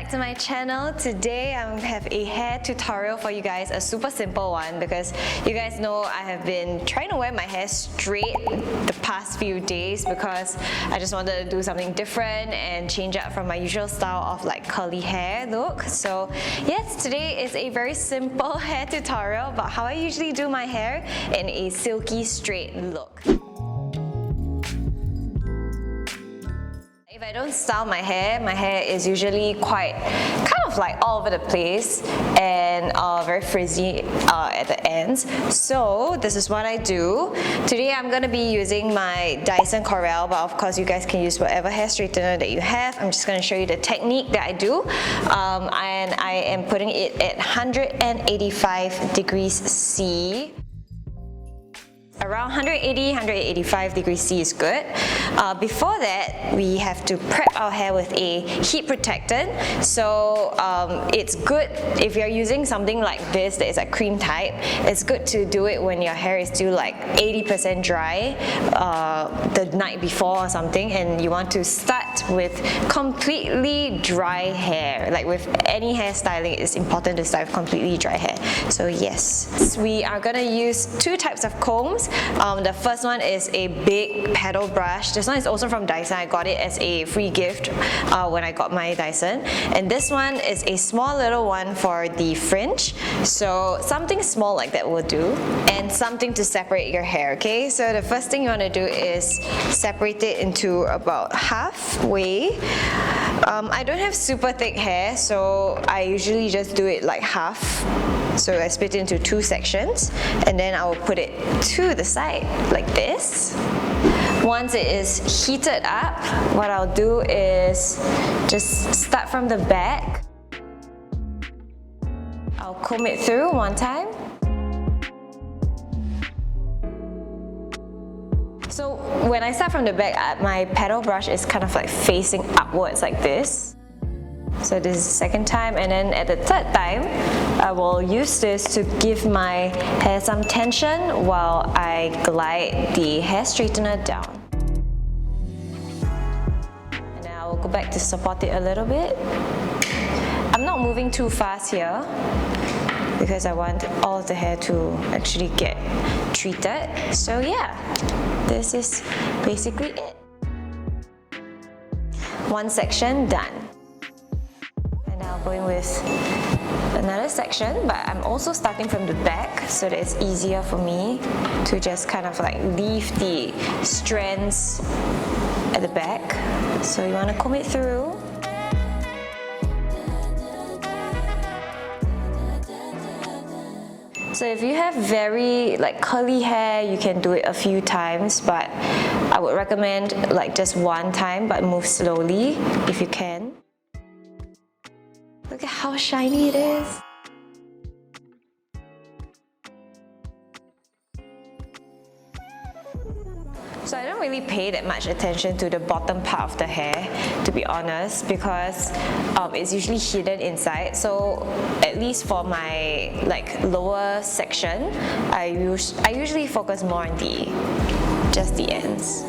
back to my channel. Today I have a hair tutorial for you guys, a super simple one because you guys know I have been trying to wear my hair straight the past few days because I just wanted to do something different and change up from my usual style of like curly hair look. So yes, today is a very simple hair tutorial about how I usually do my hair in a silky straight look. If I don't style my hair is usually kind of like all over the place and very frizzy at the ends. So this is what I do. Today I'm going to be using my Dyson Corrale, but of course you guys can use whatever hair straightener that you have. I'm just going to show you the technique that I do. And I am putting it at 185 degrees C. Around 180-185 degrees C is good. Before that, we have to prep our hair with a heat protectant. So it's good if you're using something like this that is a cream type. It's good to do it when your hair is still like 80% dry the night before or something, and you want to start with completely dry hair. Like with any hairstyling, it's important to start with completely dry hair. So yes, we are gonna use two types of combs. The first one is a big paddle brush. This one is also from Dyson. I got it as a free gift when I got my Dyson. And this one is a small little one for the fringe. So something small like that will do. And something to separate your hair, okay? So the first thing you want to do is separate it into about halfway. I don't have super thick hair, so I usually just do it like half. So I split it into two sections, and then I will put it to the side like this. Once it is heated up, what I'll do is just start from the back. I'll comb it through one time. So when I start from the back, my paddle brush is kind of like facing upwards like this. So this is the second time, and then at the third time, I will use this to give my hair some tension while I glide the hair straightener down. And then I will go back to support it a little bit. I'm not moving too fast here because I want all of the hair to actually get treated. So yeah, this is basically it. One section done. Going with another section, but I'm also starting from the back so that it's easier for me to just kind of like leave the strands at the back. So you want to comb it through. So if you have very like curly hair, you can do it a few times, but I would recommend like just one time, but move slowly if you can. Look at how shiny it is. So I don't really pay that much attention to the bottom part of the hair, to be honest, because it's usually hidden inside. So at least for my like lower section, I usually focus more on just the ends.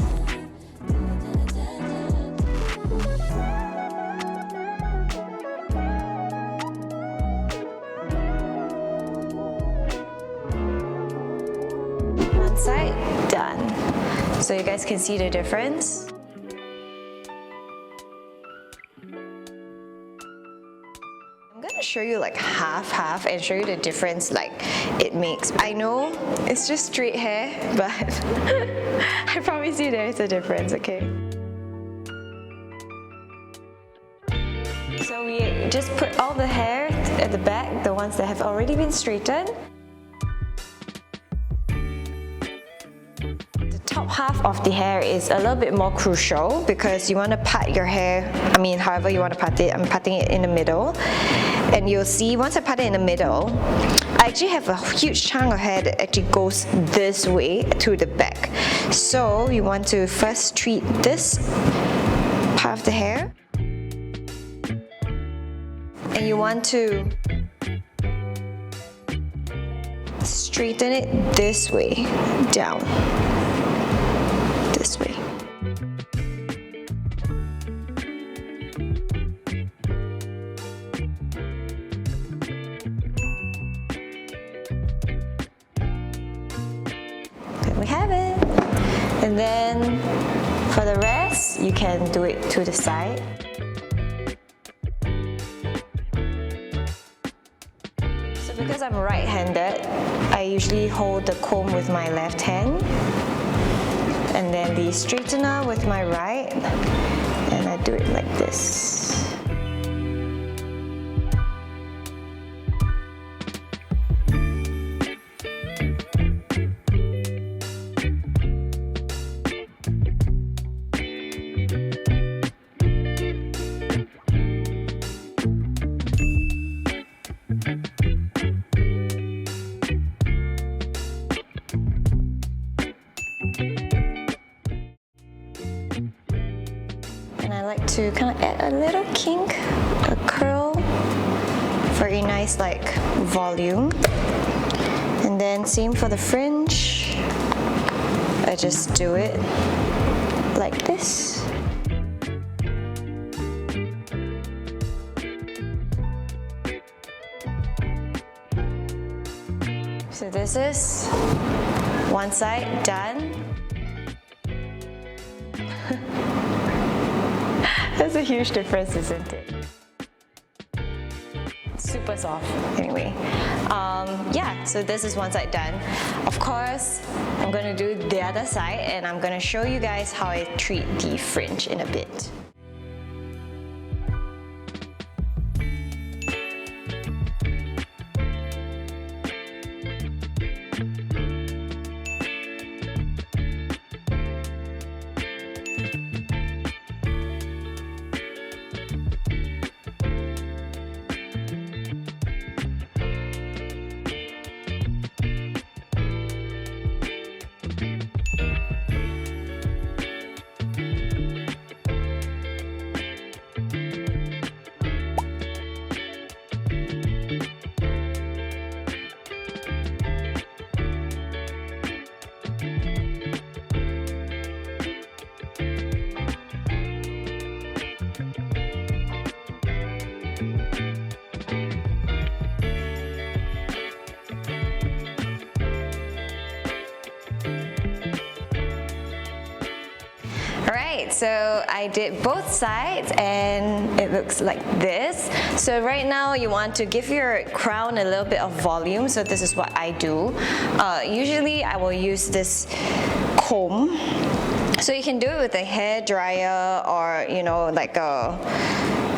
Side, done. So you guys can see the difference. I'm gonna show you like half and show you the difference like it makes. I know it's just straight hair, but I promise you there is a difference, okay? So we just put all the hair at the back, the ones that have already been straightened. Top half of the hair is a little bit more crucial because you want to part your hair, however you want to part it. I'm parting it in the middle, and you'll see once I part it in the middle, I actually have a huge chunk of hair that actually goes this way to the back. So you want to first treat this part of the hair, and you want to straighten it this way down. This way. we have it. And then for the rest, you can do it to the side. So because I'm right-handed, I usually hold the comb with my left hand, and then the straightener with my right, and I do it like this. And I like to kind of add a little kink, a curl, for a nice like volume. And then same for the fringe. I just do it like this. So this is one side done. That's a huge difference, isn't it? Super soft, anyway. Yeah, so this is one side done. Of course, I'm gonna do the other side, and I'm gonna show you guys how I treat the fringe in a bit. Alright, so I did both sides and it looks like this. So right now you want to give your crown a little bit of volume, so this is what I do. Usually I will use this comb. So you can do it with a hair dryer or, you know, like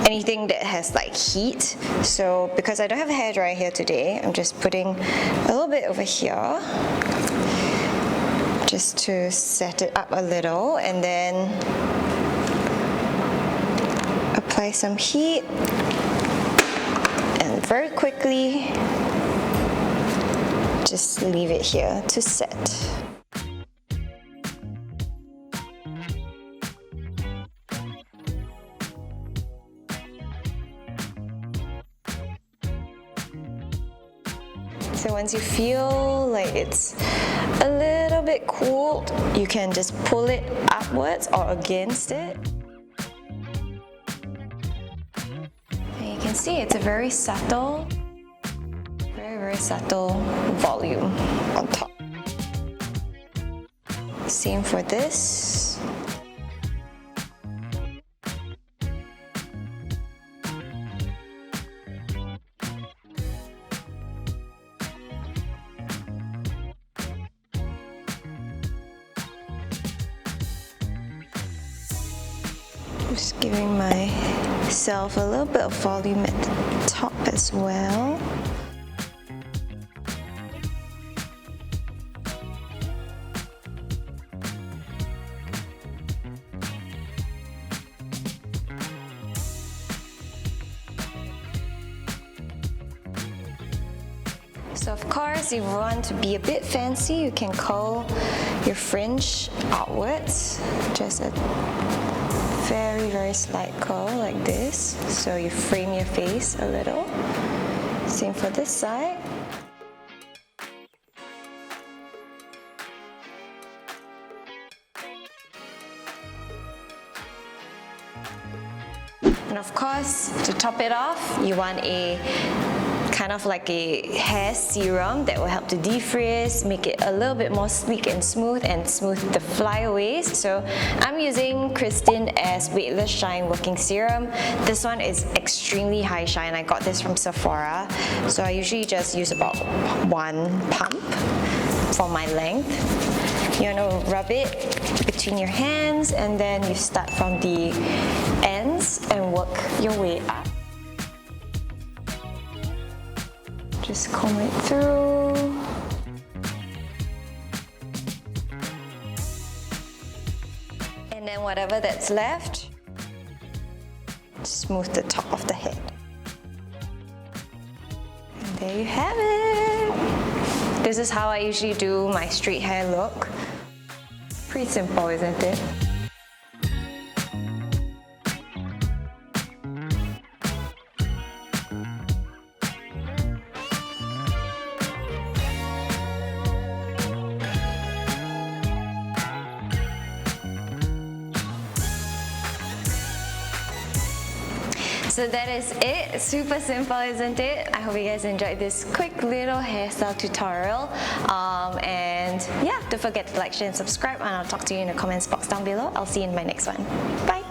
anything that has like heat. So because I don't have a hair dryer here today, I'm just putting a little bit over here, just to set it up a little, and then apply some heat, and very quickly just leave it here to set. So once you feel like it's a little bit cooled, you can just pull it upwards or against it. And you can see it's a very subtle, very subtle volume on top. Same for this. Just giving myself a little bit of volume at the top as well. So of course, if you want to be a bit fancy, you can curl your fringe outwards, just a very slight curl like this, so you frame your face a little. Same for this side. And of course, to top it off, you want a kind of like a hair serum that will help to defrizz, make it a little bit more sleek and smooth the flyaways. So I'm using Kristin as Weightless Shine Working Serum. This one is extremely high shine. I got this from Sephora. So I usually just use about 1 pump for my length. You want to rub it between your hands and then you start from the ends and work your way up. Just comb it through. And then whatever that's left, smooth the top of the head. And there you have it. This is how I usually do my straight hair look. Pretty simple, isn't it? So that is it. Super simple, isn't it? I hope you guys enjoyed this quick little hairstyle tutorial. And yeah, don't forget to like, share and subscribe, and I'll talk to you in the comments box down below. I'll see you in my next one. Bye!